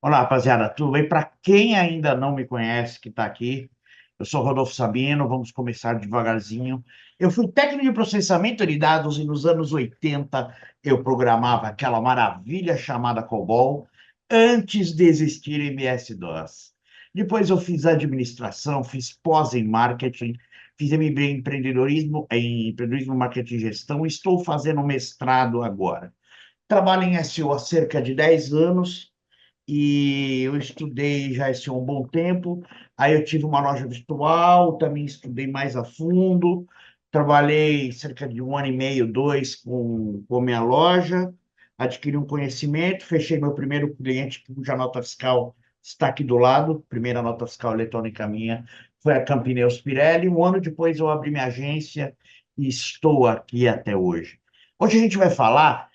Olá, rapaziada, tudo bem? Para quem ainda não me conhece, que está aqui, eu sou Rodolfo Sabino, vamos começar devagarzinho. Eu fui técnico de processamento de dados e nos anos 80 eu programava aquela maravilha chamada COBOL antes de existir MS-DOS. Depois eu fiz administração, fiz pós em marketing, fiz MBA em empreendedorismo, marketing e gestão e estou fazendo mestrado agora. Trabalho em SEO há cerca de 10 anos e eu estudei já esse um bom tempo. Aí eu tive uma loja virtual, também estudei mais a fundo. Trabalhei cerca de um ano e meio, dois, com minha loja, adquiri um conhecimento, fechei meu primeiro cliente, cuja nota fiscal está aqui do lado, primeira nota fiscal eletrônica minha, foi a Campineus Pirelli. Um ano depois eu abri minha agência e estou aqui até hoje. Hoje a gente vai falar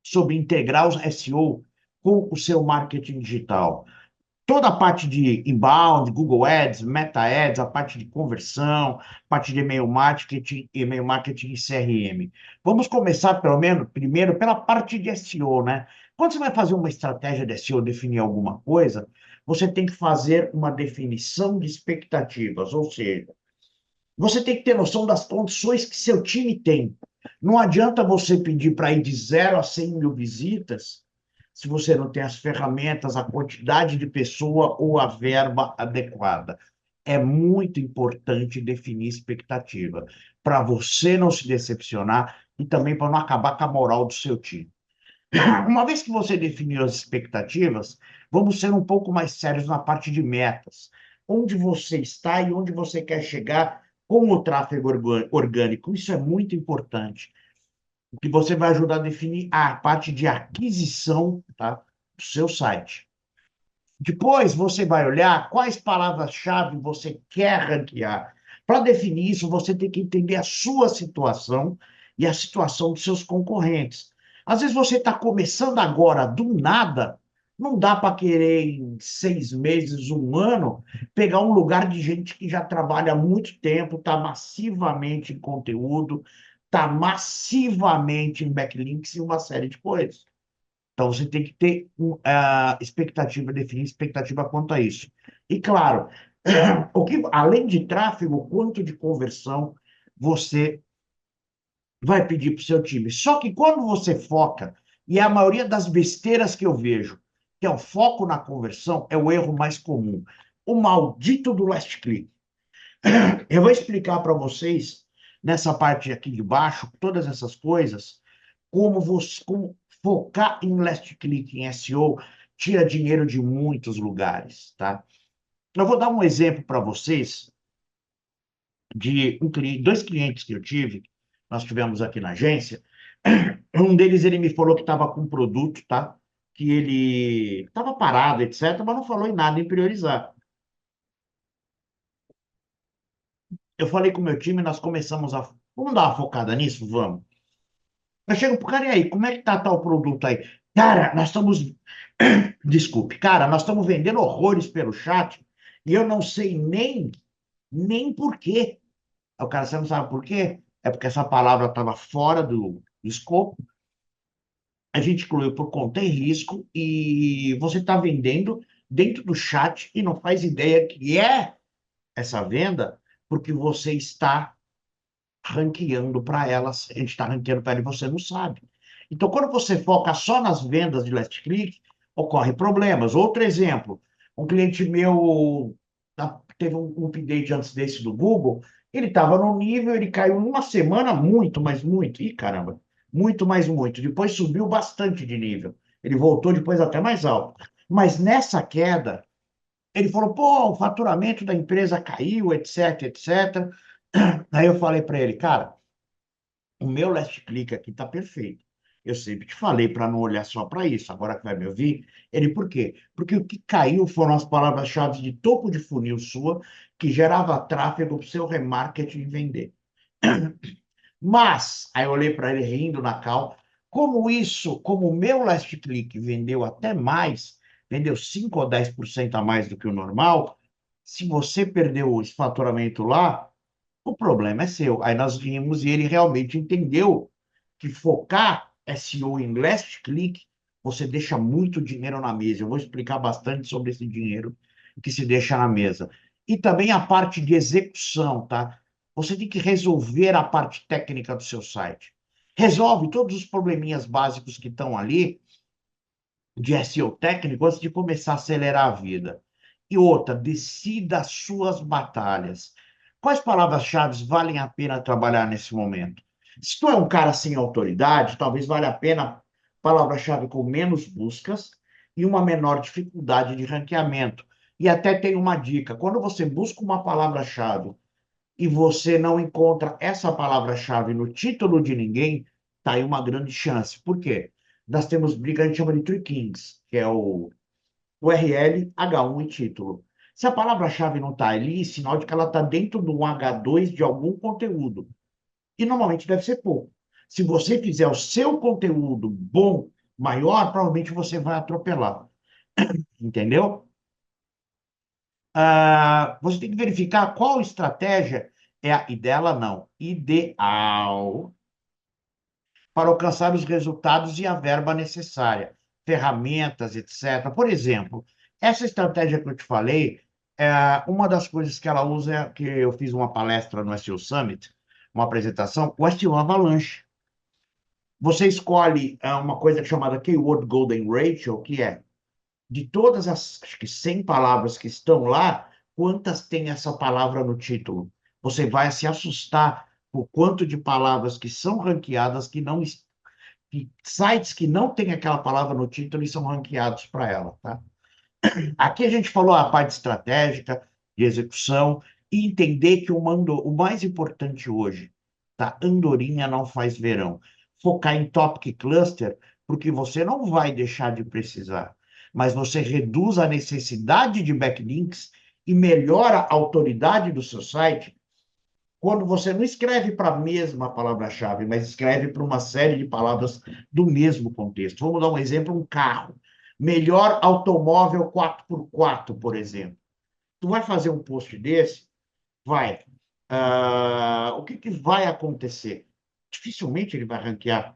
sobre integrar o SEO com o seu marketing digital. Toda a parte de inbound, Google Ads, Meta Ads, a parte de conversão, parte de e-mail marketing e CRM. Vamos começar, pelo menos, primeiro pela parte de SEO, né? Quando você vai fazer uma estratégia de SEO, definir alguma coisa, você tem que fazer uma definição de expectativas, ou seja, você tem que ter noção das condições que seu time tem. Não adianta você pedir para ir de 0 a 100 mil visitas se você não tem as ferramentas, a quantidade de pessoa ou a verba adequada. É muito importante definir expectativa para você não se decepcionar e também para não acabar com a moral do seu time. Uma vez que você definiu as expectativas, vamos ser um pouco mais sérios na parte de metas. Onde você está e onde você quer chegar com o tráfego orgânico. Isso é muito importante, porque você vai ajudar a definir a parte de aquisição, tá, do seu site. Depois você vai olhar quais palavras-chave você quer ranquear. Para definir isso, você tem que entender a sua situação e a situação dos seus concorrentes. Às vezes você está começando agora do nada, não dá para querer em 6 meses, um ano, pegar um lugar de gente que já trabalha há muito tempo, está massivamente em conteúdo, está massivamente em backlinks e uma série de coisas. Então, você tem que ter expectativa, definir expectativa quanto a isso. E, claro, além de tráfego, quanto de conversão você vai pedir para o seu time. Só que quando você foca, e é a maioria das besteiras que eu vejo, que é o foco na conversão, é o erro mais comum. O maldito do last click. Eu vou explicar para vocês, nessa parte aqui de baixo, todas essas coisas, como focar em last click, em SEO, tira dinheiro de muitos lugares, tá? Eu vou dar um exemplo para vocês de dois clientes que eu tive, nós tivemos aqui na agência. Um deles, ele me falou que estava com um produto, tá? Que ele estava parado, etc., mas não falou em nada em priorizar. Eu falei com o meu time, nós começamos a. Vamos dar uma focada nisso? Vamos. Eu chego pro cara, e aí, como é que tá tal produto aí? Cara, nós estamos. Desculpe, cara, nós estamos vendendo horrores pelo chat e eu não sei nem por quê. Aí o cara, você não sabe por quê? É porque essa palavra estava fora do escopo, a gente incluiu por conta e risco e você está vendendo dentro do chat e não faz ideia que é essa venda porque você está ranqueando para elas, a gente está ranqueando para ela e você não sabe. Então, quando você foca só nas vendas de last click, ocorre problemas. Outro exemplo, um cliente meu teve um update antes desse do Google, ele estava no nível, ele caiu em uma semana muito, mas muito, ih caramba, muito, mais muito. Depois subiu bastante de nível. Ele voltou depois até mais alto. Mas nessa queda, ele falou, pô, o faturamento da empresa caiu, etc, etc. Aí eu falei para ele, cara, o meu last click aqui está perfeito. Eu sempre te falei para não olhar só para isso. Agora que vai me ouvir, ele por quê? Porque o que caiu foram as palavras-chave de topo de funil sua, que gerava tráfego para o seu remarketing e vender. Mas, aí eu olhei para ele rindo na cal, como o meu last click vendeu até mais, vendeu 5 ou 10% a mais do que o normal, se você perdeu esse faturamento lá, o problema é seu. Aí nós vimos e ele realmente entendeu que focar SEO em last click você deixa muito dinheiro na mesa. Eu vou explicar bastante sobre esse dinheiro que se deixa na mesa. E também a parte de execução, tá? Você tem que resolver a parte técnica do seu site. Resolve todos os probleminhas básicos que estão ali de SEO técnico antes de começar a acelerar a vida. E outra, decida as suas batalhas. Quais palavras-chave valem a pena trabalhar nesse momento? Se tu é um cara sem autoridade, talvez valha a pena palavra-chave com menos buscas e uma menor dificuldade de ranqueamento. E até tem uma dica: quando você busca uma palavra-chave e você não encontra essa palavra-chave no título de ninguém, tá aí uma grande chance. Por quê? Nós temos briga, a gente chama de Three Kings, que é o URL, H1 e título. Se a palavra-chave não está ali, sinal de que ela está dentro do H2 de algum conteúdo. E normalmente deve ser pouco. Se você fizer o seu conteúdo bom, maior, provavelmente você vai atropelar. Entendeu? Você tem que verificar qual estratégia é a ideal, não, ideal para alcançar os resultados e a verba necessária, ferramentas, etc. Por exemplo, essa estratégia que eu te falei, uma das coisas que ela usa é que eu fiz uma palestra no SEO Summit, uma apresentação, o SEO Avalanche. Você escolhe uma coisa chamada Keyword Golden Ratio, que é de todas as, acho que 100 palavras que estão lá, quantas tem essa palavra no título? Você vai se assustar por quanto de palavras que são ranqueadas que não que sites que não têm aquela palavra no título e são ranqueados para ela, tá? Aqui a gente falou a parte estratégica de execução e entender que o mais importante hoje, tá? Andorinha não faz verão. Focar em topic cluster, porque você não vai deixar de precisar, mas você reduz a necessidade de backlinks e melhora a autoridade do seu site quando você não escreve para a mesma palavra-chave, mas escreve para uma série de palavras do mesmo contexto. Vamos dar um exemplo, um carro. Melhor automóvel 4x4, por exemplo. Tu vai fazer um post desse? Vai. O que, que vai acontecer? Dificilmente ele vai ranquear,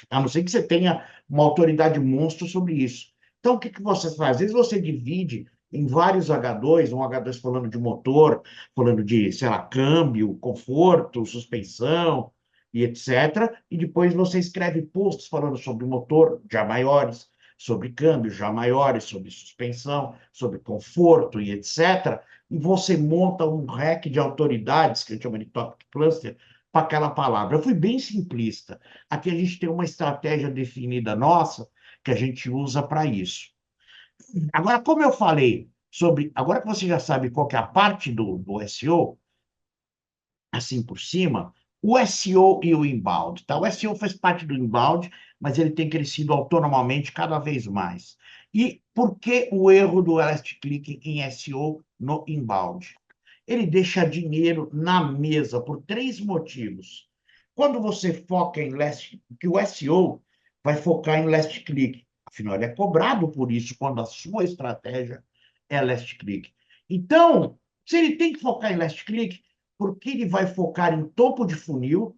a não ser que você tenha uma autoridade monstro sobre isso. Então, o que, que você faz? Às vezes você divide em vários H2, um H2 falando de motor, falando de, sei lá, câmbio, conforto, suspensão e etc. E depois você escreve posts falando sobre motor, já maiores, sobre câmbio, já maiores, sobre suspensão, sobre conforto e etc. E você monta um rack de autoridades, que a gente chama de topic cluster, para aquela palavra. Eu fui bem simplista. Aqui a gente tem uma estratégia definida nossa que a gente usa para isso. Agora, como eu falei sobre, agora que você já sabe qual que é a parte do SEO, assim por cima, o SEO e o inbound, tá? O SEO faz parte do inbound, mas ele tem crescido autonomamente cada vez mais. E por que o erro do last click em SEO no inbound? Ele deixa dinheiro na mesa por três motivos. Quando você foca em last, que o SEO vai focar em last click, afinal ele é cobrado por isso quando a sua estratégia é last click. Então, se ele tem que focar em last click, por que ele vai focar em topo de funil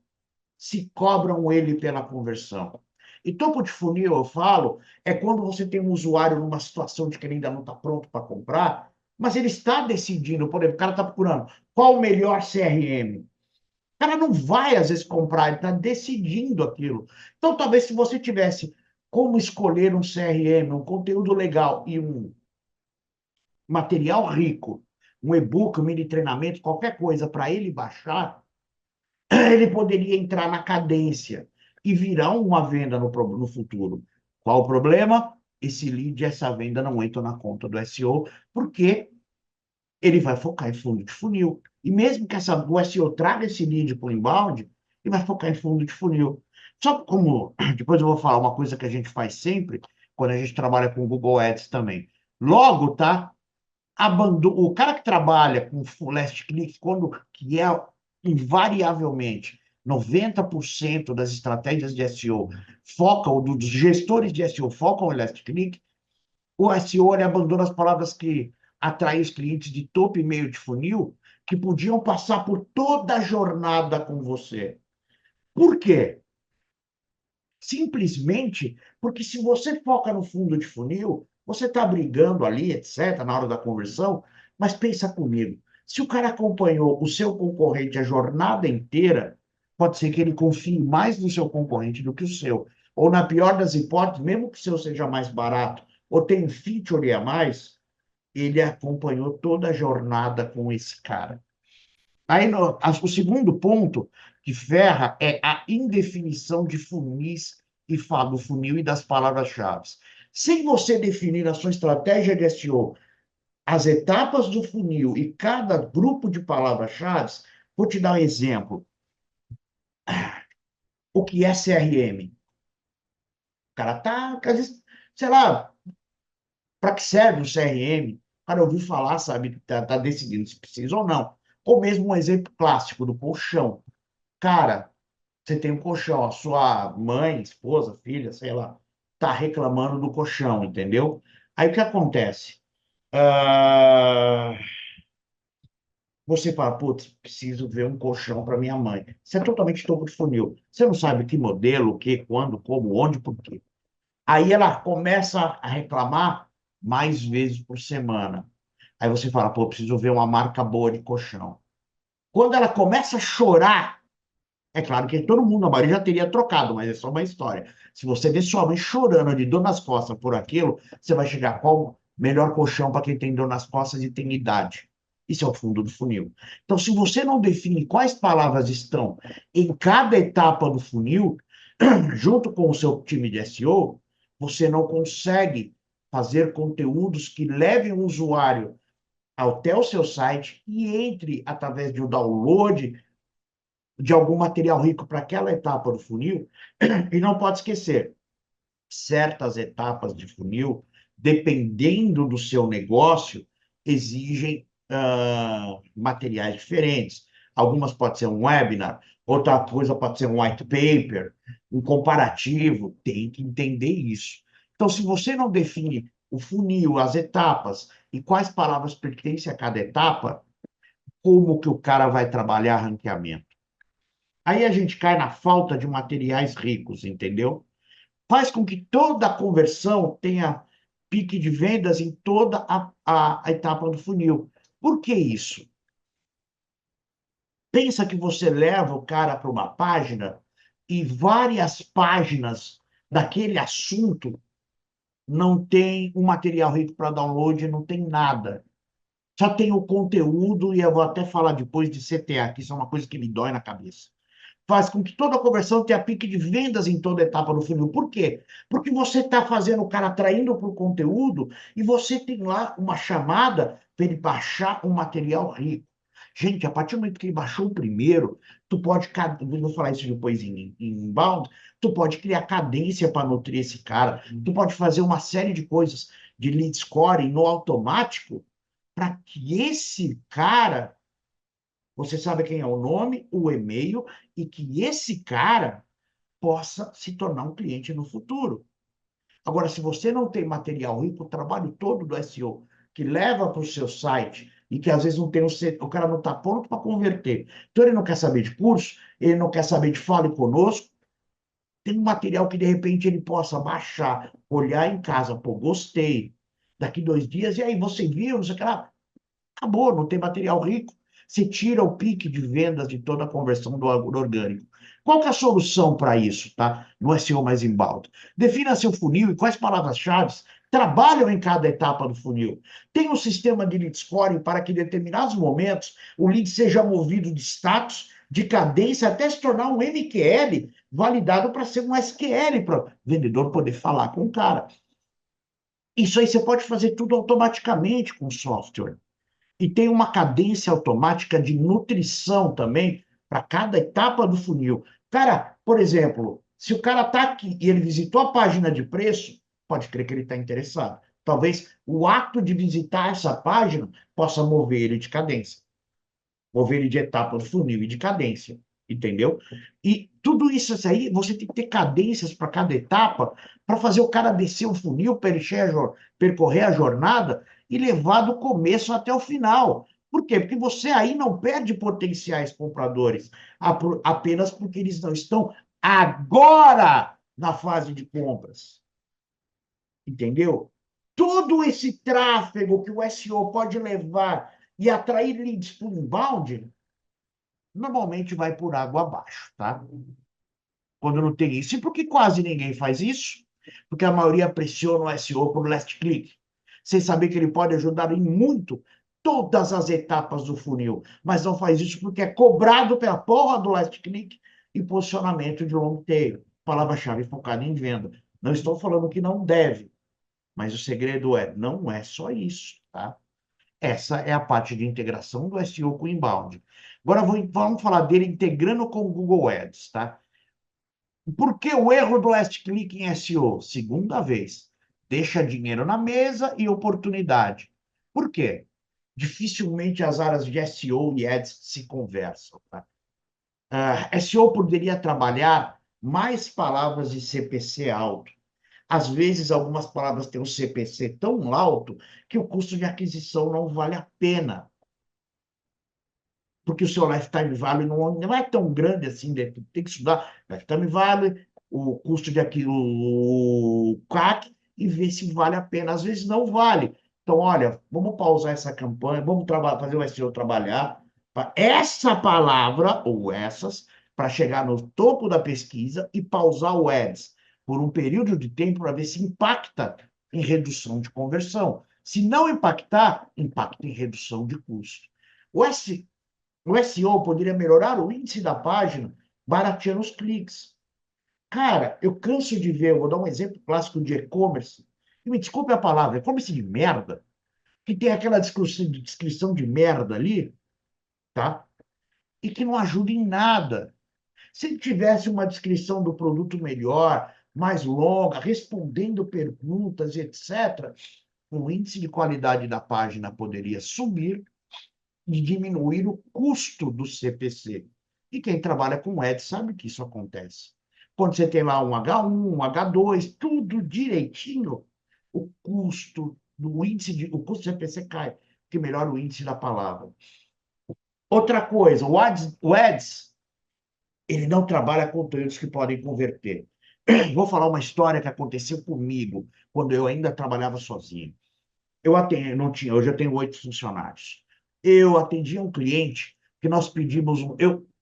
se cobram ele pela conversão? E topo de funil, eu falo, é quando você tem um usuário numa situação de que ele ainda não está pronto para comprar, mas ele está decidindo, por exemplo, o cara está procurando qual o melhor CRM. O cara não vai, às vezes, comprar, ele está decidindo aquilo. Então, talvez se você tivesse como escolher um CRM, um conteúdo legal e um material rico, um e-book, um mini treinamento, qualquer coisa para ele baixar, ele poderia entrar na cadência e virar uma venda no futuro. Qual o problema? Esse lead, essa venda não entra na conta do SEO, porque ele vai focar em fundo de funil. E mesmo que o SEO traga esse lead para o inbound, ele vai focar em fundo de funil. Só como, depois eu vou falar uma coisa que a gente faz sempre, quando a gente trabalha com o Google Ads também. Logo, tá? O cara que trabalha com full last click, que é invariavelmente 90% das estratégias de SEO focam, dos gestores de SEO focam em last click, o SEO ele abandona as palavras que atraem os clientes de topo e meio de funil, que podiam passar por toda a jornada com você. Por quê? Simplesmente porque se você foca no fundo de funil, você está brigando ali, etc., na hora da conversão, mas pensa comigo, se o cara acompanhou o seu concorrente a jornada inteira, pode ser que ele confie mais no seu concorrente do que o seu. Ou, na pior das hipóteses, mesmo que o seu seja mais barato, ou tem um feature a mais, ele acompanhou toda a jornada com esse cara. Aí, o segundo ponto que ferra é a indefinição de funis e do funil e das palavras-chave. Sem você definir a sua estratégia de SEO, as etapas do funil e cada grupo de palavras-chave, vou te dar um exemplo. O que é CRM? O cara tá, sei lá, para que serve o CRM? O cara ouviu falar, sabe, tá decidindo se precisa ou não. Ou mesmo um exemplo clássico do colchão. Cara, você tem um colchão, a sua mãe, esposa, filha, sei lá, tá reclamando do colchão, entendeu? Aí o que acontece? Você fala, putz, preciso ver um colchão para minha mãe. Isso é totalmente topo de funil. Você não sabe que modelo, o que, quando, como, onde, por quê. Aí ela começa a reclamar mais vezes por semana. Aí você fala, pô, preciso ver uma marca boa de colchão. Quando ela começa a chorar, é claro que todo mundo, a maioria já teria trocado, mas é só uma história. Se você vê sua mãe chorando de dor nas costas por aquilo, você vai chegar qual o melhor colchão para quem tem dor nas costas e tem idade. Isso é o fundo do funil. Então, se você não define quais palavras estão em cada etapa do funil, junto com o seu time de SEO, você não consegue fazer conteúdos que levem o usuário até o seu site e entre através de um download de algum material rico para aquela etapa do funil. E não pode esquecer, certas etapas de funil, dependendo do seu negócio, exigem materiais diferentes. Algumas pode ser um webinar, outra coisa pode ser um white paper, um comparativo, tem que entender isso. Então, se você não define o funil, as etapas e quais palavras pertencem a cada etapa, como que o cara vai trabalhar ranqueamento? Aí a gente cai na falta de materiais ricos, entendeu? Faz com que toda a conversão tenha pique de vendas em toda a etapa do funil. Por que isso? Pensa que você leva o cara para uma página e várias páginas daquele assunto não tem um material rico para download, não tem nada. Só tem o conteúdo, e eu vou até falar depois de CTA, que isso é uma coisa que me dói na cabeça. Faz com que toda a conversão tenha pique de vendas em toda etapa do funil. Por quê? Porque você está fazendo o cara atraindo para o conteúdo e você tem lá uma chamada para ele baixar um material rico. Gente, a partir do momento que ele baixou o primeiro, tu pode, vou falar isso depois em inbound, tu pode criar cadência para nutrir esse cara, tu pode fazer uma série de coisas de lead scoring no automático para que esse cara, você sabe quem é o nome, o e-mail, e que esse cara possa se tornar um cliente no futuro. Agora, se você não tem material rico, o trabalho todo do SEO que leva para o seu site e que às vezes não tem o cara não está pronto para converter. Então ele não quer saber de curso, ele não quer saber de fale conosco. Tem um material que de repente ele possa baixar, olhar em casa, pô, gostei. Daqui 2 dias, e aí você viu, não sei o que lá. Acabou, não tem material rico. Você tira o pique de vendas de toda a conversão do orgânico. Qual que é a solução para isso, tá? No SEO mais embalde. Defina seu funil e quais palavras-chave trabalham em cada etapa do funil. Tem um sistema de lead scoring para que em determinados momentos o lead seja movido de status, de cadência, até se tornar um MQL validado para ser um SQL para o vendedor poder falar com o cara. Isso aí você pode fazer tudo automaticamente com o software. E tem uma cadência automática de nutrição também para cada etapa do funil. Cara, por exemplo, se o cara está aqui e ele visitou a página de preço, pode crer que ele está interessado. Talvez o ato de visitar essa página possa mover ele de cadência, mover ele de etapa do funil e de cadência, entendeu? E tudo isso aí, você tem que ter cadências para cada etapa, para fazer o cara descer o funil, percorrer a jornada e levar do começo até o final. Por quê? Porque você aí não perde potenciais compradores, apenas porque eles não estão agora na fase de compras. Entendeu? Todo esse tráfego que o SEO pode levar e atrair leads para o inbound, normalmente vai por água abaixo, tá? Quando não tem isso. E por que quase ninguém faz isso? Porque a maioria pressiona o SEO por last click, sem saber que ele pode ajudar em muito todas as etapas do funil, mas não faz isso porque é cobrado pela porra do last click e posicionamento de long tail, palavra-chave focada em venda. Não estou falando que não deve, mas o segredo não é só isso, tá? Essa é a parte de integração do SEO com o inbound. Agora vamos falar dele integrando com o Google Ads, tá? Por que o erro do last click em SEO? Segunda vez. Deixa dinheiro na mesa e oportunidade. Por quê? Dificilmente as áreas de SEO e Ads se conversam, tá? SEO poderia trabalhar mais palavras de CPC alto. Às vezes, algumas palavras têm um CPC tão alto que o custo de aquisição não vale a pena, porque o seu lifetime value não é tão grande assim, tem que estudar lifetime value, o custo de aquilo, o CAC, e ver se vale a pena. Às vezes não vale. Então, olha, vamos pausar essa campanha, vamos fazer o SEO trabalhar para essa palavra, ou essas, para chegar no topo da pesquisa e pausar o Ads por um período de tempo para ver se impacta em redução de conversão. Se não impactar, impacta em redução de custo. O SEO poderia melhorar o índice da página, barateando os cliques. Cara, eu canso de ver, eu vou dar um exemplo clássico de e-commerce. E me desculpe a palavra, e-commerce de merda, que tem aquela descrição de merda ali, tá? E que não ajuda em nada. Se tivesse uma descrição do produto melhor, mais longa, respondendo perguntas, etc., o índice de qualidade da página poderia subir e diminuir o custo do CPC. E quem trabalha com Ads sabe que isso acontece. Quando você tem lá um H1, um H2, tudo direitinho, o custo do índice o custo do CPC cai, porque melhora o índice da palavra. Outra coisa, o Ads ele não trabalha com conteúdos que podem converter. Vou falar uma história que aconteceu comigo quando eu ainda trabalhava sozinho. Não tinha, hoje eu tenho 8 funcionários. Eu atendi um cliente que nós pedimos,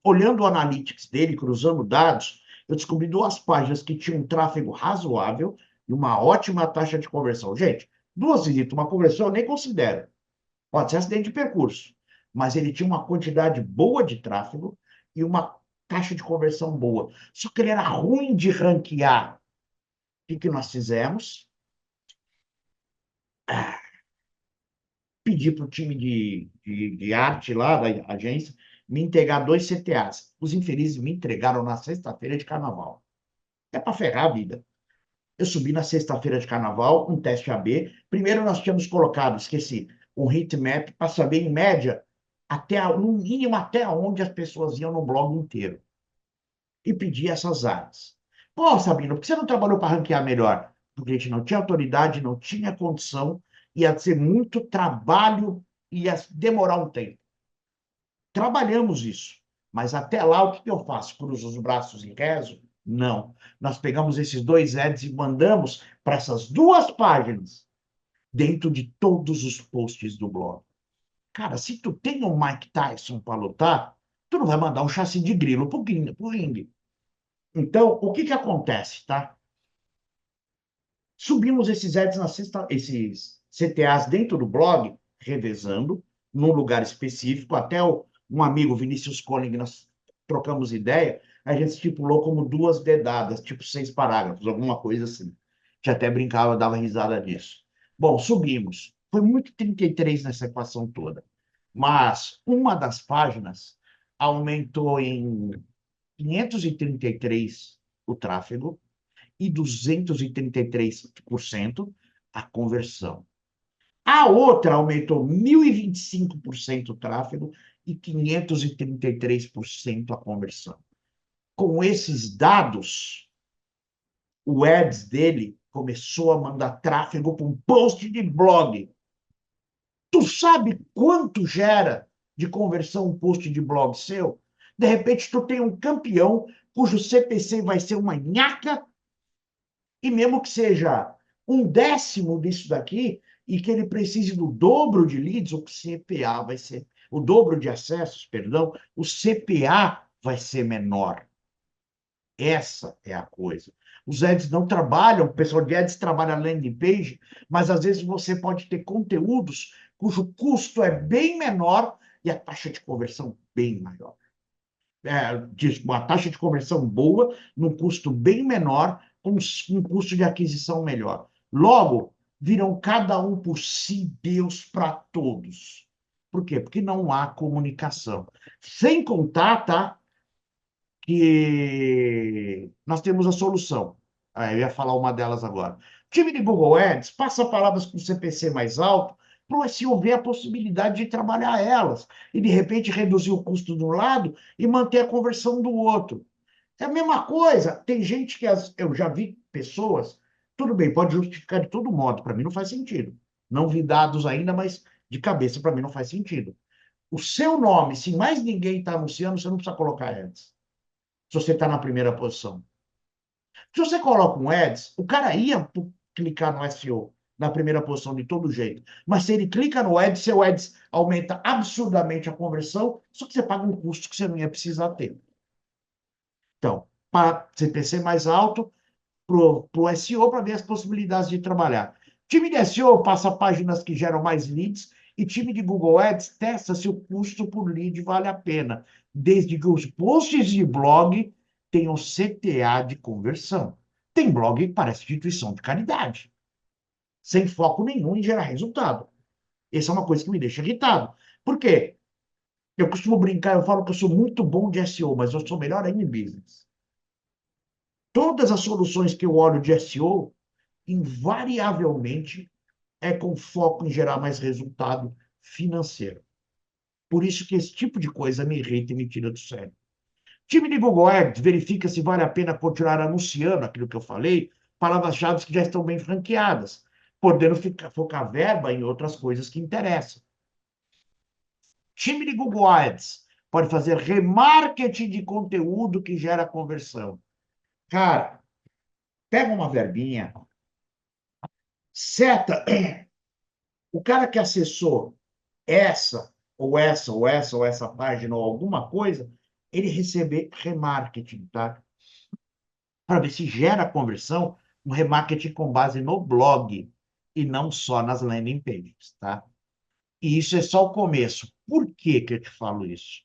olhando o analytics dele, cruzando dados, eu descobri 2 páginas que tinham um tráfego razoável e uma ótima taxa de conversão. Gente, 2 visitas, uma conversão eu nem considero. Pode ser acidente de percurso, mas ele tinha uma quantidade boa de tráfego e uma taxa de conversão boa. Só que ele era ruim de ranquear. O que nós fizemos? Pedi para o time de arte lá da agência me entregar 2 CTAs. Os infelizes me entregaram na sexta-feira de carnaval. É para ferrar a vida. Eu subi na sexta-feira de carnaval, um teste AB. Primeiro nós tínhamos colocado, esqueci, um heat map para saber, em média, no mínimo até onde as pessoas iam no blog inteiro. E pedi essas áreas. Pô, Sabino, por que você não trabalhou para ranquear melhor? Porque a gente não tinha autoridade, não tinha condição, ia ser muito trabalho, ia demorar um tempo. Trabalhamos isso. Mas até lá, o que eu faço? Cruzo os braços e rezo? Não. Nós pegamos esses 2 ads e mandamos para essas 2 páginas dentro de todos os posts do blog. Cara, se tu tem um Mike Tyson para lutar, tu não vai mandar um chassi de grilo pro ringue. Então, o que acontece, tá? Subimos esses ads esses CTAs dentro do blog, revezando, num lugar específico, até um amigo, Vinícius Colling, nós trocamos ideia, a gente estipulou como 2 dedadas, tipo 6 parágrafos, alguma coisa assim. Que até brincava, dava risada disso. Bom, subimos. Foi muito 33 nessa equação toda. Mas uma das páginas aumentou em 533 o tráfego, e 233% a conversão. A outra aumentou 1.025% o tráfego e 533% a conversão. Com esses dados, o ads dele começou a mandar tráfego para um post de blog. Tu sabe quanto gera de conversão um post de blog seu? De repente, tu tem um campeão cujo CPC vai ser uma nhaca E mesmo que seja um décimo disso daqui, e que ele precise do dobro de leads, o CPA vai ser, o dobro de acessos, perdão, o CPA vai ser menor. Essa é a coisa. Os ads não trabalham, o pessoal de ads trabalha landing page, mas às vezes você pode ter conteúdos cujo custo é bem menor e a taxa de conversão bem maior. Uma taxa de conversão boa, num custo bem menor, com um custo de aquisição melhor. Logo, viram cada um por si, Deus para todos. Por quê? Porque não há comunicação. Sem contar, tá? Que nós temos a solução. Eu ia falar uma delas agora. O time de Google Ads passa palavras com CPC mais alto para o SEO ver a possibilidade de trabalhar elas e, de repente, reduzir o custo de um lado e manter a conversão do outro. É a mesma coisa. Tem gente que eu já vi pessoas, tudo bem, pode justificar de todo modo, para mim não faz sentido. Não vi dados ainda, mas de cabeça para mim não faz sentido. O seu nome, se mais ninguém está anunciando, você não precisa colocar ads se você está na primeira posição. Se você coloca um ads, o cara ia clicar no SEO na primeira posição de todo jeito. Mas se ele clica no ads, seu ads aumenta absurdamente a conversão, só que você paga um custo que você não ia precisar ter. Então, para CPC mais alto, para o SEO, para ver as possibilidades de trabalhar. Time de SEO passa páginas que geram mais leads e time de Google Ads testa se o custo por lead vale a pena, desde que os posts de blog tenham CTA de conversão. Tem blog que parece instituição de caridade, sem foco nenhum em gerar resultado. Essa é uma coisa que me deixa irritado. Por quê? Eu costumo brincar, eu falo que eu sou muito bom de SEO, mas eu sou melhor ainda em business. Todas as soluções que eu olho de SEO, invariavelmente, é com foco em gerar mais resultado financeiro. Por isso que esse tipo de coisa me irrita e me tira do sério. Time de Google Ads verifica se vale a pena continuar anunciando aquilo que eu falei, palavras-chave que já estão bem franqueadas, podendo focar verba em outras coisas que interessam. Time de Google Ads pode fazer remarketing de conteúdo que gera conversão. Cara, pega uma verbinha, seta o cara que acessou essa, ou essa, ou essa, ou essa página, ou alguma coisa, ele receber remarketing, tá? Para ver se gera conversão, um remarketing com base no blog e não só nas landing pages, tá? E isso é só o começo. Por que que eu te falo isso?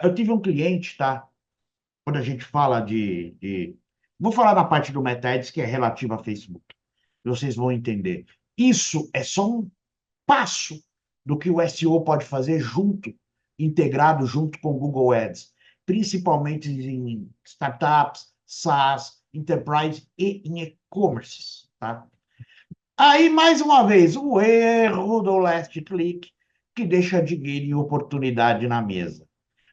Eu tive um cliente, tá? Quando a gente fala Vou falar na parte do Meta Ads, que é relativa a Facebook. Vocês vão entender. Isso é só um passo do que o SEO pode fazer junto, integrado junto com o Google Ads, principalmente em startups, SaaS, enterprise e em e-commerce, tá? Aí, mais uma vez, o erro do last click, que deixa dinheiro e oportunidade na mesa.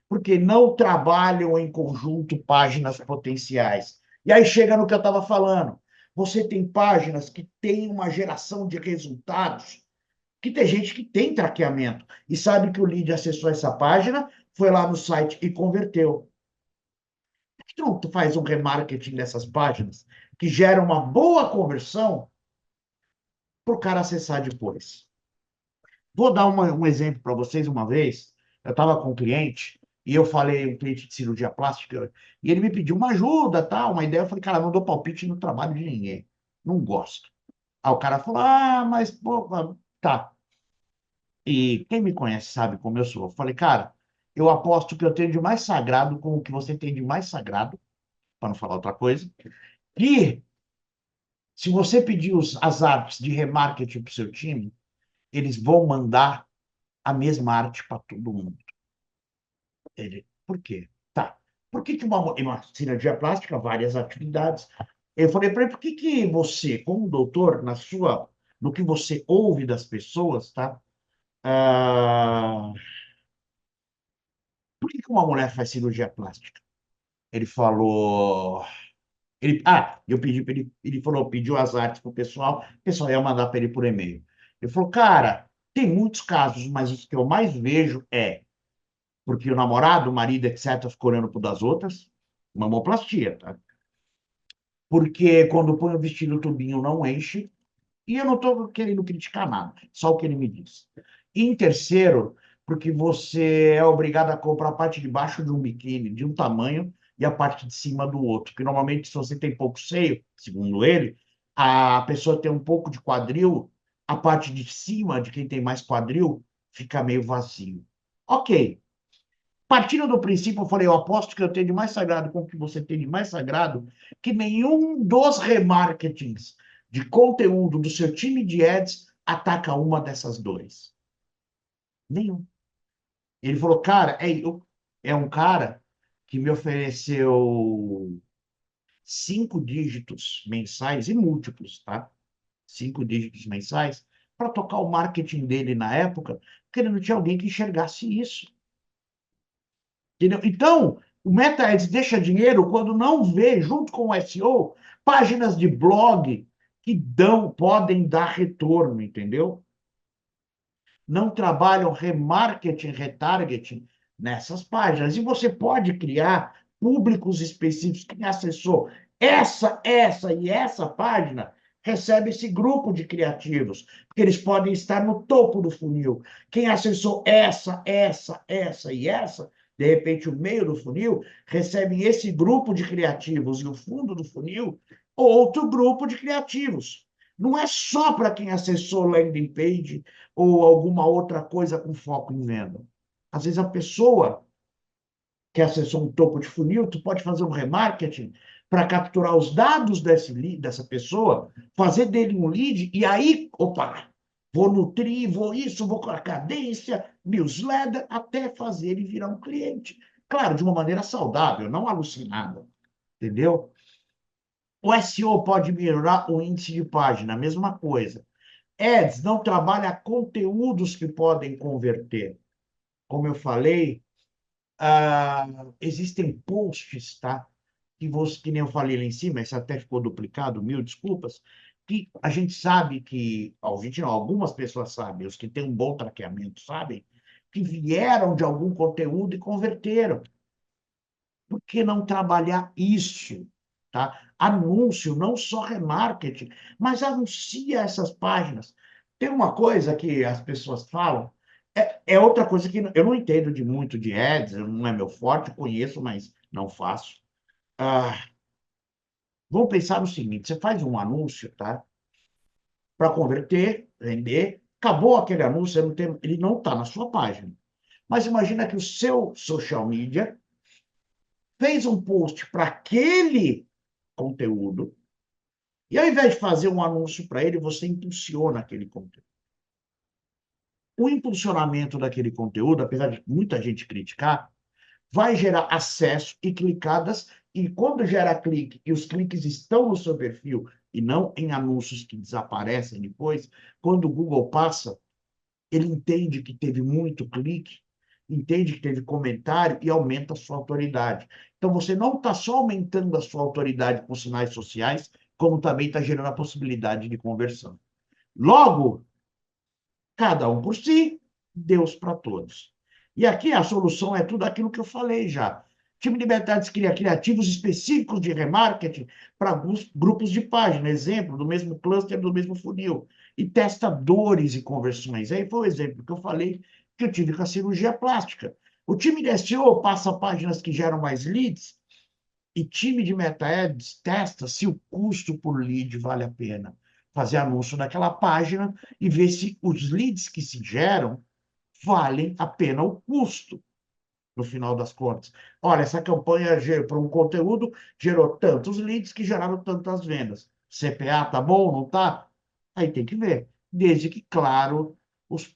Porque não trabalham em conjunto páginas potenciais. E aí chega no que eu estava falando. Você tem páginas que têm uma geração de resultados que tem gente que tem traqueamento e sabe que o lead acessou essa página, foi lá no site e converteu. Por que tu faz um remarketing dessas páginas que gera uma boa conversão para o cara acessar depois? Vou dar um exemplo para vocês uma vez. Eu estava com um cliente e eu falei, um cliente de cirurgia plástica, e ele me pediu uma ajuda, tal, uma ideia. Eu falei, cara, não dou palpite no trabalho de ninguém. Não gosto. Aí o cara falou, mas, pô, tá. E quem me conhece sabe como eu sou. Eu falei, cara, eu aposto que eu tenho de mais sagrado com o que você tem de mais sagrado, para não falar outra coisa. E se você pedir as artes de remarketing para o seu time, eles vão mandar a mesma arte para todo mundo. Por quê? Tá. Por que uma cirurgia plástica, várias atividades? Eu falei para ele, por que que você, como doutor, no que você ouve das pessoas, tá? Ah, por que que uma mulher faz cirurgia plástica? Ele falou. Eu pedi para ele falou, pediu as artes para o pessoal ia mandar para ele por e-mail. Ele falou, cara, tem muitos casos, mas os que eu mais vejo é porque o namorado, o marido, etc., ficou olhando para das outras, mamoplastia, tá? porque quando põe o vestido tubinho não enche, e eu não estou querendo criticar nada, só o que ele me diz. E em terceiro, porque você é obrigado a comprar a parte de baixo de um biquíni de um tamanho e a parte de cima do outro. Porque normalmente, se você tem pouco seio, segundo ele, a pessoa tem um pouco de quadril, a parte de cima de quem tem mais quadril fica meio vazio. Ok. Partindo do princípio, eu falei, eu aposto que eu tenho de mais sagrado com o que você tem de mais sagrado, que nenhum dos remarketings de conteúdo do seu time de ads ataca uma dessas dores. Nenhum. Ele falou, cara, é um cara que me ofereceu 5 dígitos mensais e múltiplos, tá? 5 dígitos mensais para tocar o marketing dele na época, porque ele não tinha alguém que enxergasse isso. Entendeu? Então, o Meta Ads deixa dinheiro quando não vê, junto com o SEO, páginas de blog que podem dar retorno, entendeu? Não trabalham remarketing, retargeting nessas páginas. E você pode criar públicos específicos. Quem acessou essa e essa página recebe esse grupo de criativos, porque eles podem estar no topo do funil. Quem acessou essa e essa, de repente o meio do funil, recebe esse grupo de criativos e o fundo do funil, outro grupo de criativos. Não é só para quem acessou landing page ou alguma outra coisa com foco em venda. Às vezes a pessoa que acessou um topo de funil, tu pode fazer um remarketing para capturar os dados dessa pessoa, fazer dele um lead, e aí, opa, vou nutrir, vou isso, vou com a cadência, newsletter, até fazer ele virar um cliente. Claro, de uma maneira saudável, não alucinada, entendeu? O SEO pode melhorar o índice de página, a mesma coisa. Ads não trabalha conteúdos que podem converter. Como eu falei, existem posts, tá? Que nem eu falei lá em cima, esse até ficou duplicado, mil desculpas, que a gente sabe que, a gente não, algumas pessoas sabem, os que têm um bom traqueamento sabem, que vieram de algum conteúdo e converteram. Por que não trabalhar isso? Tá? Anúncio, não só remarketing, mas anuncia essas páginas. Tem uma coisa que as pessoas falam, é outra coisa que eu não entendo de muito de ads, não é meu forte, conheço, mas não faço. Ah, vamos pensar no seguinte: você faz um anúncio, tá? Para converter, vender, acabou aquele anúncio, ele não está na sua página. Mas imagina que o seu social media fez um post para aquele conteúdo, e ao invés de fazer um anúncio para ele, você impulsiona aquele conteúdo. O impulsionamento daquele conteúdo, apesar de muita gente criticar, vai gerar acesso e clicadas, e quando gera clique e os cliques estão no seu perfil e não em anúncios que desaparecem depois, quando o Google passa, ele entende que teve muito clique, entende que teve comentário e aumenta a sua autoridade. Então, você não está só aumentando a sua autoridade com sinais sociais, como também está gerando a possibilidade de conversão. Logo, cada um por si, Deus para todos. E aqui a solução é tudo aquilo que eu falei já. Time de metades cria criativos específicos de remarketing para alguns grupos de página, exemplo, do mesmo cluster, do mesmo funil, e testadores e conversões. Aí foi o exemplo que eu falei que eu tive com a cirurgia plástica. O time de SEO passa páginas que geram mais leads e time de meta-ads testa se o custo por lead vale a pena. Fazer anúncio naquela página e ver se os leads que se geram valem a pena o custo, no final das contas. Olha, essa campanha para um conteúdo gerou tantos leads que geraram tantas vendas. CPA tá bom, não tá? Aí tem que ver. Desde que, claro,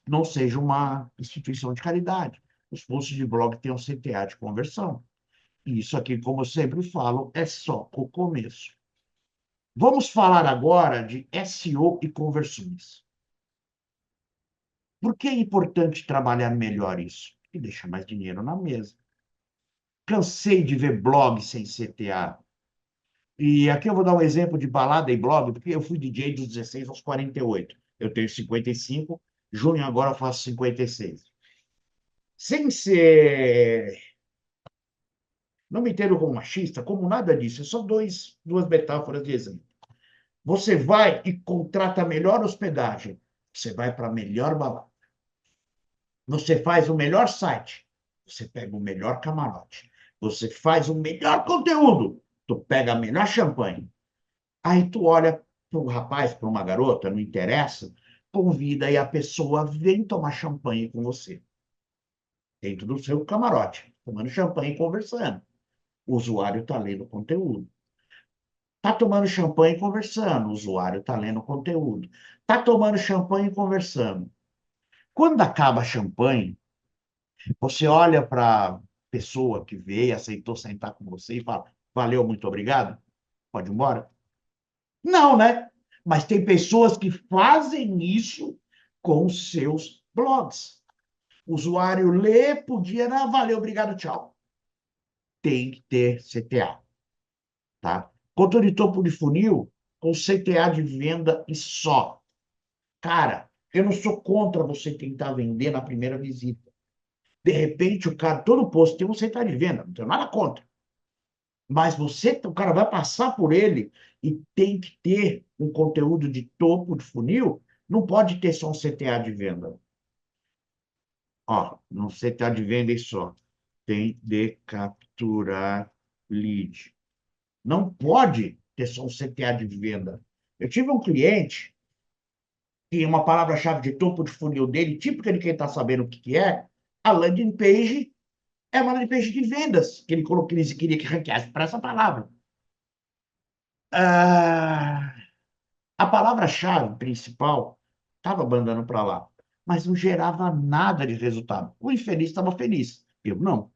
não seja uma instituição de caridade. Os posts de blog tenham CTA de conversão. E isso aqui, como eu sempre falo, é só o começo. Vamos falar agora de SEO e conversões. Por que é importante trabalhar melhor isso? E deixa mais dinheiro na mesa. Cansei de ver blog sem CTA. E aqui eu vou dar um exemplo de balada e blog, porque eu fui DJ dos 16 aos 48. Eu tenho 55, junho agora eu faço 56. Sem ser Não me entendo como machista, como nada disso. É só duas metáforas de exemplo. Você vai e contrata a melhor hospedagem. Você vai para a melhor balada. Você faz o melhor site. Você pega o melhor camarote. Você faz o melhor conteúdo. Tu pega a melhor champanhe. Aí tu olha para um rapaz, para uma garota, não interessa, convida e a pessoa vem tomar champanhe com você. Dentro do seu camarote, tomando champanhe e conversando. O usuário está lendo conteúdo. Está tomando champanhe e conversando. O usuário está lendo conteúdo. Está tomando champanhe e conversando. Quando acaba a champanhe, você olha para a pessoa que veio, aceitou sentar com você e fala: valeu, muito obrigado, pode ir embora? Não, né? Mas tem pessoas que fazem isso com os seus blogs. O usuário lê, podia, não, valeu, obrigado, tchau. Tem que ter CTA, tá? Controle de topo de funil com CTA de venda e só. Cara, eu não sou contra você tentar vender na primeira visita. De repente, o cara, todo posto tem um CTA de venda, não tenho nada contra. Mas o cara vai passar por ele e tem que ter um conteúdo de topo de funil, não pode ter só um CTA de venda. Ó, um CTA de venda e só. Tem de capturar lead. Não pode ter só um CTA de venda. Eu tive um cliente que uma palavra-chave de topo de funil dele, típica de quem está sabendo o que, que é, a landing page é uma landing page de vendas que ele colocou, que ele queria que ranqueasse para essa palavra. Ah, a palavra-chave principal estava mandando para lá, mas não gerava nada de resultado. O infeliz estava feliz, eu não.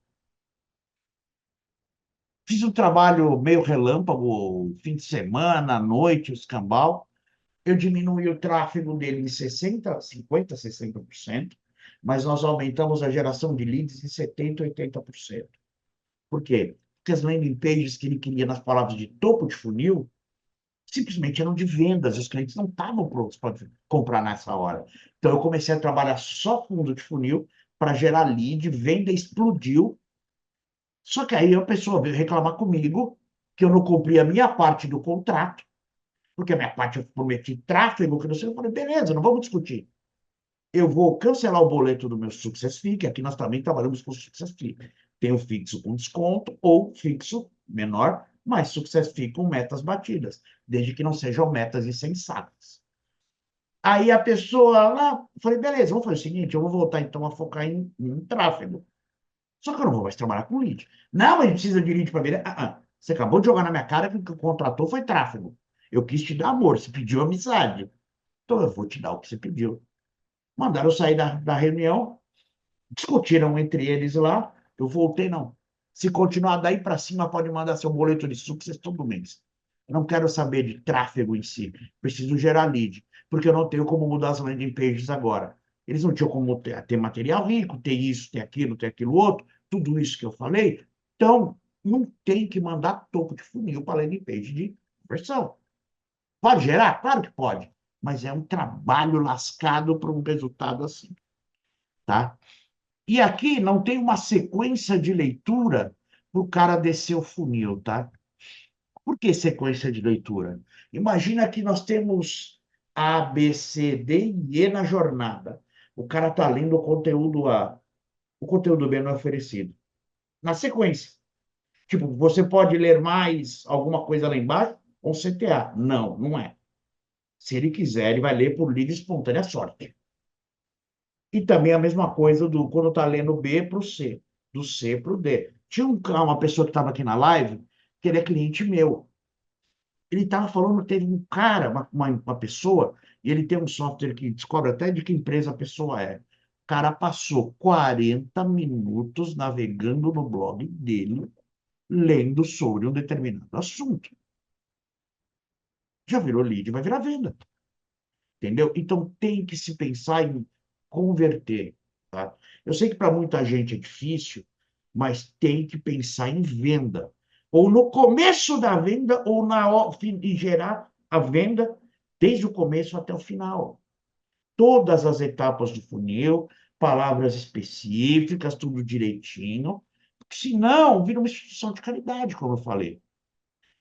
Fiz um trabalho meio relâmpago, fim de semana, à noite, o escambau. Eu diminuí o tráfego dele em 60, 50, 60%, mas nós aumentamos a geração de leads em 70, 80%. Por quê? Porque as landing pages que ele queria nas palavras de topo de funil simplesmente eram de vendas, os clientes não estavam prontos para comprar nessa hora. Então, eu comecei a trabalhar só fundo de funil para gerar lead, venda explodiu. Só que aí a pessoa veio reclamar comigo que eu não cumpri a minha parte do contrato, porque a minha parte eu prometi tráfego, que não sei. Eu falei, beleza, não vamos discutir. Eu vou cancelar o boleto do meu Success Fee, que aqui nós também trabalhamos com Success Fee. Tem o fixo com desconto ou fixo menor, mas Success Fee com metas batidas, desde que não sejam metas insensatas. Aí a pessoa lá, falei, beleza, vamos fazer o seguinte, eu vou voltar então a focar em tráfego. Só que eu não vou mais trabalhar com lead. Não, mas precisa de lead para vender. Você acabou de jogar na minha cara que o que contratou foi tráfego. Eu quis te dar amor, você pediu amizade. Então eu vou te dar o que você pediu. Mandaram eu sair da reunião, discutiram entre eles lá. Eu voltei, não. Se continuar daí para cima, pode mandar seu boleto de success todo mês. Eu não quero saber de tráfego em si. Preciso gerar lead, porque eu não tenho como mudar as landing pages agora. Eles não tinham como ter material rico, ter isso, ter aquilo outro, tudo isso que eu falei. Então, não tem que mandar topo de funil para landing page de conversão. Pode gerar? Claro que pode, mas é um trabalho lascado para um resultado assim, tá? E aqui não tem uma sequência de leitura para o cara descer o funil, tá? Por que sequência de leitura? Imagina que nós temos A, B, C, D e E na jornada. O cara está lendo o conteúdo A. O conteúdo B não é oferecido. Na sequência. Tipo, você pode ler mais alguma coisa lá embaixo ou CTA. Não, não é. Se ele quiser, ele vai ler por livre e espontânea sorte. E também a mesma coisa do quando está lendo B para o C, do C para o D. Tinha uma pessoa que estava aqui na live, que ele é cliente meu. Ele estava falando, teve um cara, uma pessoa, e ele tem um software que descobre até de que empresa a pessoa é. O cara passou 40 minutos navegando no blog dele, lendo sobre um determinado assunto. Já virou lead, vai virar venda. Entendeu? Então tem que se pensar em converter, tá? Eu sei que para muita gente é difícil, mas tem que pensar em venda. Ou no começo da venda, ou em gerar a venda desde o começo até o final. Todas as etapas do funil, palavras específicas, tudo direitinho. Se não, vira uma instituição de caridade, como eu falei.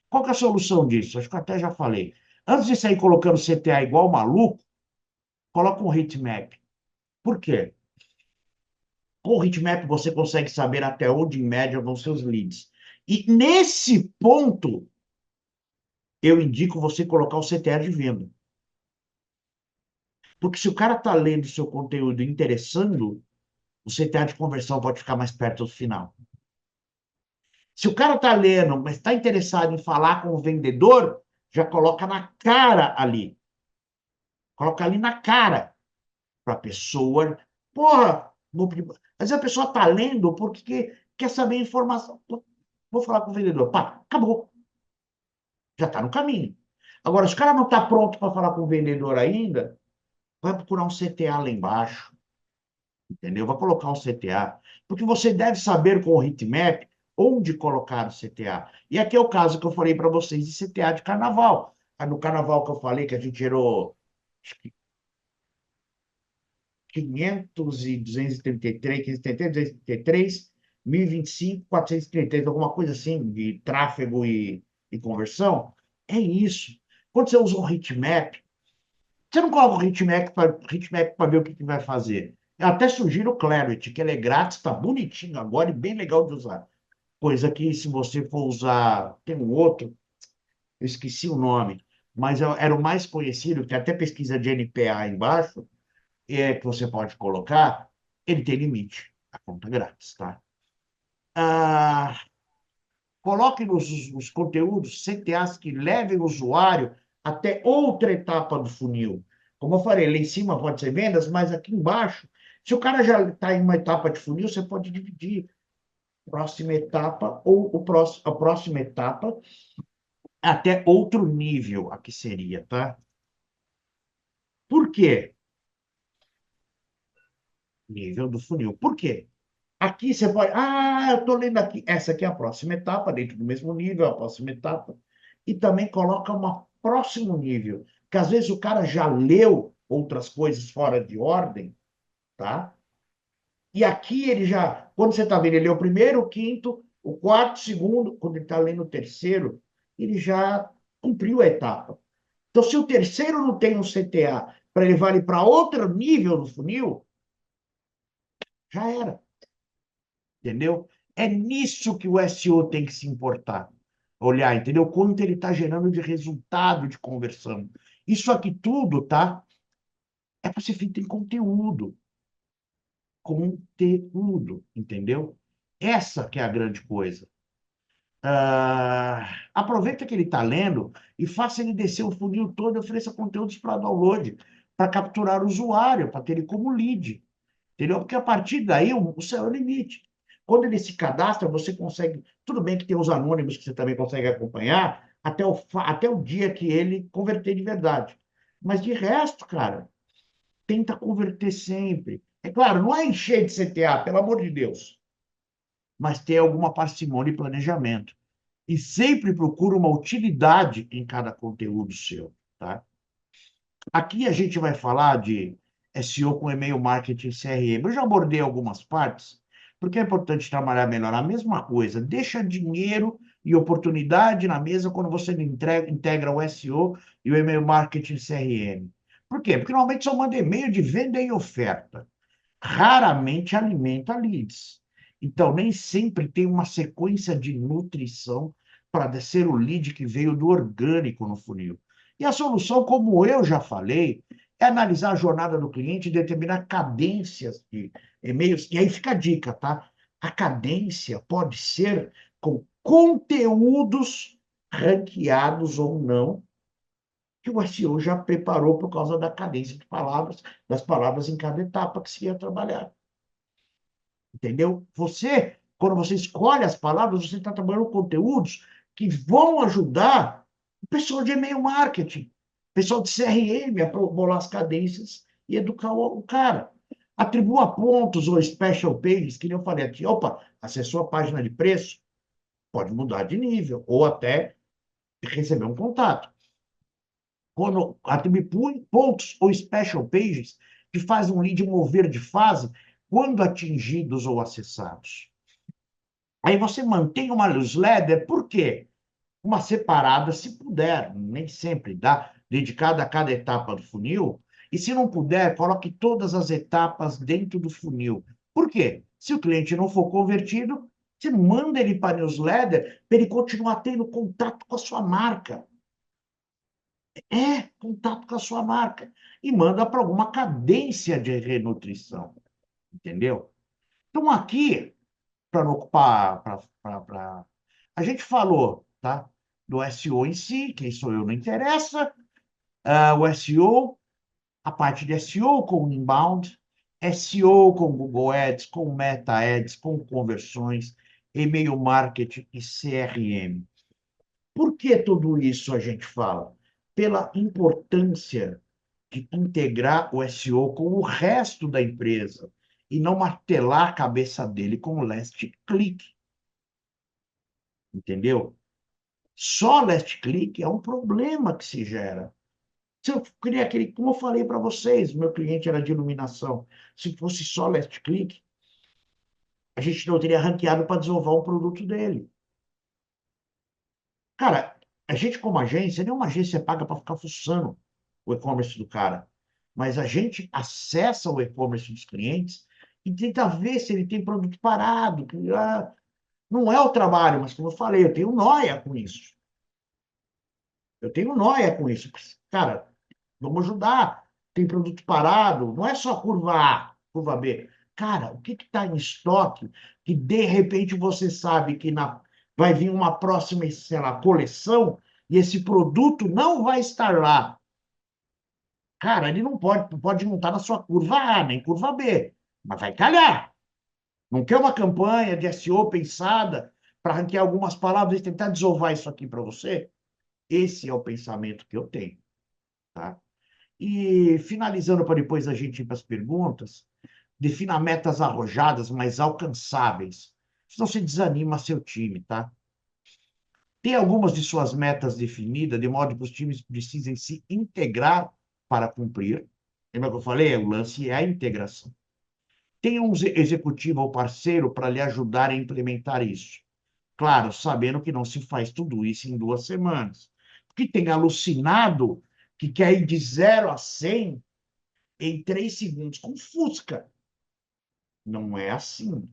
Qual que é a solução disso? Acho que eu até já falei. Antes de sair colocando CTA igual maluco, coloca um heatmap. Por quê? Com o heatmap você consegue saber até onde, em média, vão seus leads. E nesse ponto, eu indico você colocar o CTA de venda. Porque se o cara está lendo o seu conteúdo interessando, o CTA de conversão pode ficar mais perto do final. Se o cara está lendo, mas está interessado em falar com o vendedor, já coloca na cara ali. Coloca ali na cara para a pessoa. Porra, às vezes a pessoa está lendo porque quer saber informação. Vou falar com o vendedor. Pá, acabou. Já está no caminho. Agora, se o cara não está pronto para falar com o vendedor ainda, vai procurar um CTA lá embaixo. Entendeu? Vai colocar um CTA. Porque você deve saber com o heatmap onde colocar o CTA. E aqui é o caso que eu falei para vocês de CTA de carnaval. No carnaval que eu falei que a gente gerou 500 e 233, 533, 233, 1025, 433, alguma coisa assim, de tráfego e conversão. É isso. Quando você usa um heatmap, você não coloca o heatmap para ver o que vai fazer. Eu até sugiro o Clarity, que ele é grátis, está bonitinho agora e bem legal de usar. Coisa que, se você for usar, tem um outro, eu esqueci o nome, mas era o mais conhecido, que até pesquisa de NPA embaixo, que você pode colocar, ele tem limite. A conta é grátis, tá? Ah, coloque nos conteúdos CTAs que levem o usuário até outra etapa do funil. Como eu falei, lá em cima pode ser vendas, mas aqui embaixo, se o cara já está em uma etapa de funil, você pode dividir próxima etapa ou a próxima etapa até outro nível, aqui seria, tá? Por quê? Nível do funil. Por quê? Aqui você pode. Ah, eu estou lendo aqui. Essa aqui é a próxima etapa, dentro do mesmo nível, a próxima etapa. E também coloca um próximo nível. Que às vezes o cara já leu outras coisas fora de ordem, tá? E aqui ele já. Quando você está vendo, ele leu o primeiro, o quinto, o quarto, o segundo. Quando ele está lendo o terceiro, ele já cumpriu a etapa. Então, se o terceiro não tem um CTA para levar ele para outro nível no funil, já era. Entendeu? É nisso que o SEO tem que se importar. Olhar, entendeu? Quanto ele está gerando de resultado de conversão. Isso aqui tudo, tá? É para ser feito em conteúdo. Conteúdo, entendeu? Essa que é a grande coisa. Aproveita que ele está lendo e faça ele descer o funil todo e ofereça conteúdos para download, para capturar o usuário, para ter ele como lead. Entendeu? Porque a partir daí o céu é o limite. Quando ele se cadastra, você consegue. Tudo bem que tem os anônimos que você também consegue acompanhar até o dia que ele converter de verdade. Mas de resto, cara, tenta converter sempre. É claro, não é encher de CTA, pelo amor de Deus, mas ter alguma parcimônia e planejamento. E sempre procura uma utilidade em cada conteúdo seu, tá? Aqui a gente vai falar de SEO com e-mail marketing CRM. Eu já abordei algumas partes, porque é importante trabalhar melhor. A mesma coisa, deixa dinheiro e oportunidade na mesa quando você integra o SEO e o e-mail marketing CRM. Por quê? Porque normalmente só manda e-mail de venda e oferta. Raramente alimenta leads. Então, nem sempre tem uma sequência de nutrição para descer o lead que veio do orgânico no funil. E a solução, como eu já falei, é analisar a jornada do cliente e determinar cadências de e-mails. E aí fica a dica, tá? A cadência pode ser com conteúdos ranqueados ou não, que o SEO já preparou por causa da cadência de palavras, das palavras em cada etapa que se ia trabalhar. Entendeu? Quando você escolhe as palavras, você está trabalhando conteúdos que vão ajudar o pessoal de e-mail marketing, o pessoal de CRM a bolar as cadências e educar o cara. Atribua pontos ou special pages, que nem eu falei aqui. Opa, acessou a página de preço, pode mudar de nível, ou até receber um contato. Quando atribui pontos ou special pages, que faz um lead mover de fase quando atingidos ou acessados. Aí você mantém uma newsletter, por quê? Uma separada, se puder, nem sempre dá, dedicada a cada etapa do funil. E se não puder, coloque todas as etapas dentro do funil. Por quê? Se o cliente não for convertido, você manda ele para a newsletter para ele continuar tendo contato com a sua marca. Contato com a sua marca. E manda para alguma cadência de renutrição. Entendeu? Então, aqui, para não ocupar. A gente falou, tá? Do SEO em si, quem sou eu não interessa. O SEO, a parte de SEO com inbound, SEO com Google Ads, com Meta Ads, com conversões, e-mail marketing e CRM. Por que tudo isso a gente fala? Pela importância de integrar o SEO com o resto da empresa e não martelar a cabeça dele com o last click, entendeu? Só last click é um problema que se gera. Se eu queria aquele, como eu falei para vocês, meu cliente era de iluminação. Se fosse só last click, a gente não teria ranqueado para desovar o produto dele. Cara, a gente como agência, nenhuma agência é paga para ficar fuçando o e-commerce do cara. Mas a gente acessa o e-commerce dos clientes e tenta ver se ele tem produto parado. Não é o trabalho, mas como eu falei, eu tenho nóia com isso. Eu tenho nóia com isso. Cara, vamos ajudar. Tem produto parado, não é só curva A, curva B. Cara, o que está em estoque que de repente você sabe que vai vir uma próxima, sei lá, coleção e esse produto não vai estar lá. Cara, ele não pode não estar na sua curva A, nem curva B, mas vai calhar. Não quer uma campanha de SEO pensada para ranquear algumas palavras e tentar desovar isso aqui para você? Esse é o pensamento que eu tenho, tá? E finalizando para depois a gente ir para as perguntas, defina metas arrojadas, mas alcançáveis. Senão você desanima seu time, tá? Tem algumas de suas metas definidas, de modo que os times precisem se integrar para cumprir. Lembra que eu falei? O lance é a integração. Tenha um executivo ou parceiro para lhe ajudar a implementar isso. Claro, sabendo que não se faz tudo isso em 2 semanas. Porque tem alucinado que quer ir de 0 a 100 em 3 segundos com Fusca. Não é assim.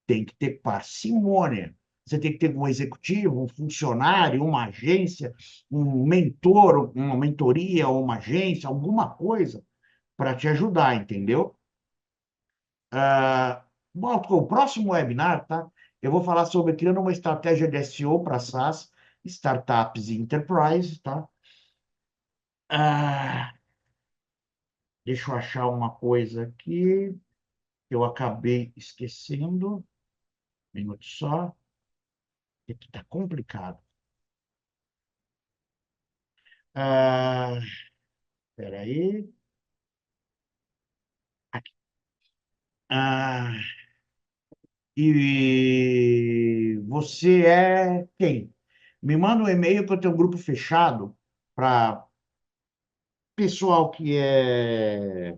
Tem que ter parcimônia. Você tem que ter um executivo, um funcionário, uma agência, um mentor, uma mentoria, uma agência, alguma coisa para te ajudar, entendeu? Bom, o próximo webinar, tá? Eu vou falar sobre criando uma estratégia de SEO para SaaS, startups e enterprise, tá? Ah, deixa eu achar uma coisa aqui que eu acabei esquecendo. Um minuto só. Aqui tá complicado. Ah, peraí. Aqui. Ah, e você é quem? Me manda um e-mail que eu tenho um grupo fechado para pessoal que é.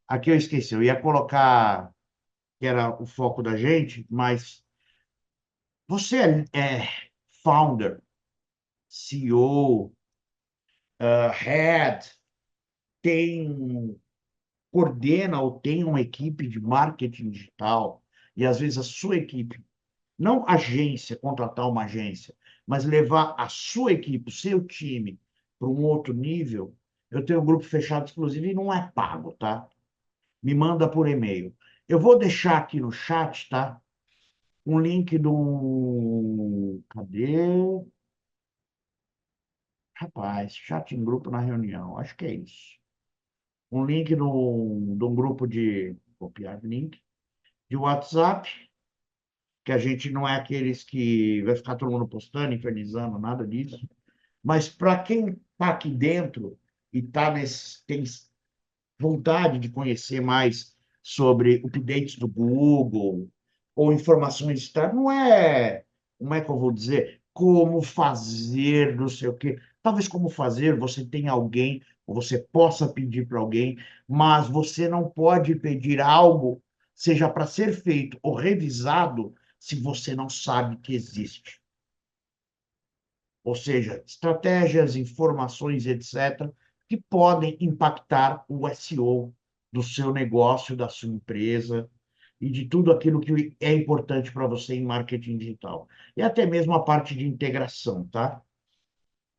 Aqui eu esqueci, eu ia colocar que era o foco da gente, mas você é founder, CEO, head, tem coordena ou tem uma equipe de marketing digital, e às vezes a sua equipe, não agência, contratar uma agência, mas levar a sua equipe, o seu time, para um outro nível. Eu tenho um grupo fechado exclusivo e não é pago, tá? Me manda por e-mail. Eu vou deixar aqui no chat, tá? Um link do. Cadê? Rapaz, chat em grupo na reunião. Acho que é isso. Um link de um grupo de. Copiar link. De WhatsApp, que a gente não é aqueles que vai ficar todo mundo postando, infernizando, nada disso. Mas para quem está aqui dentro e tem vontade de conhecer mais sobre updates do Google ou informações de trás, como é que eu vou dizer, como fazer, não sei o quê. Talvez como fazer, você tenha alguém, ou você possa pedir para alguém, mas você não pode pedir algo, seja para ser feito ou revisado, se você não sabe que existe. Ou seja, estratégias, informações, etc., que podem impactar o SEO do seu negócio, da sua empresa e de tudo aquilo que é importante para você em marketing digital. E até mesmo a parte de integração, tá?